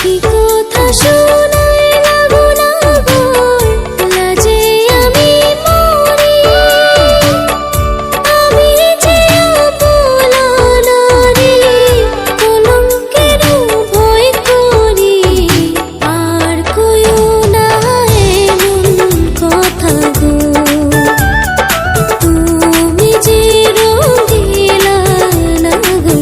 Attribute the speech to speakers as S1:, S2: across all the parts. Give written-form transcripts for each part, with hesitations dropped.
S1: কি কথা শোনায় লাগো না গো, লাজে আমি মরি। আমি যে অবলা নারী, কলঙ্কের ভয় করি। আর কইও না এমন কথা গো, তুমি যে রঙিলা না গো।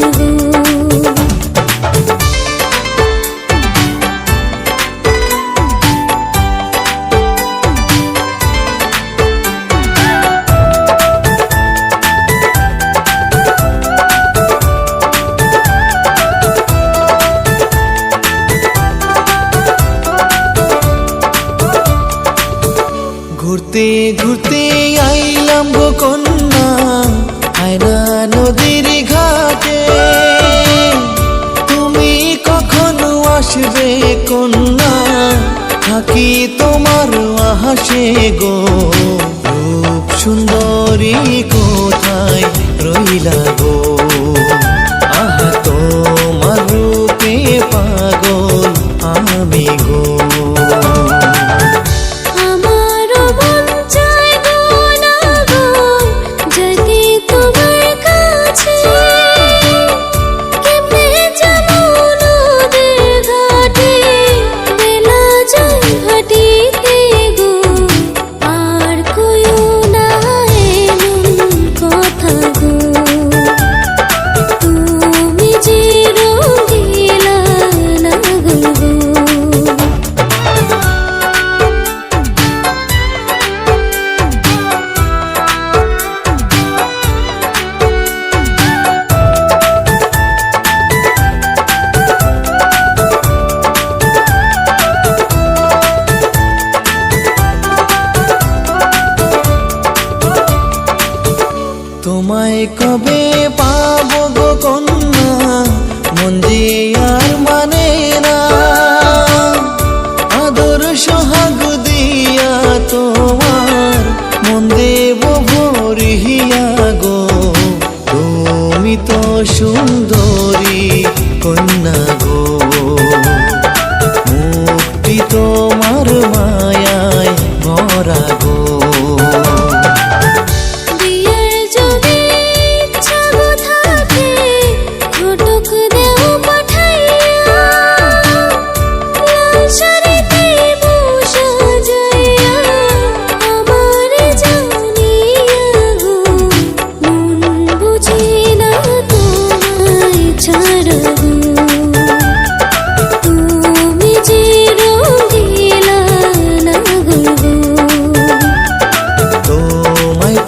S2: ঘুরতে ঘুরতে আইলাম গো কন্যা, আয়না নদীর ঘাটে। তুমি কখনো আসবে কন্যা, থাকি তোমার আহাসে গো। রূপ সুন্দরী কোথায় রইলা গো, আহা তোমার রূপে পাগল আমি গো। তোমায় কবে পাবো গো কন্যা, মন যে আর মানে না। আদর সোহাগ দিয়া তোমার মন দেব ভরিয়া গো। তুমি তো সুন্দরী কন্যা গো, মুক্তি তোমার মায়ায় ভরা গো।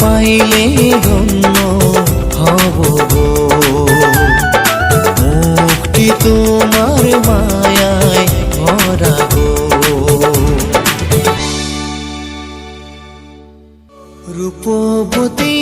S2: পাইলে ধন্য হব গো, মুক্তি তোমার মায়ায় ভরা গো। রূপবতী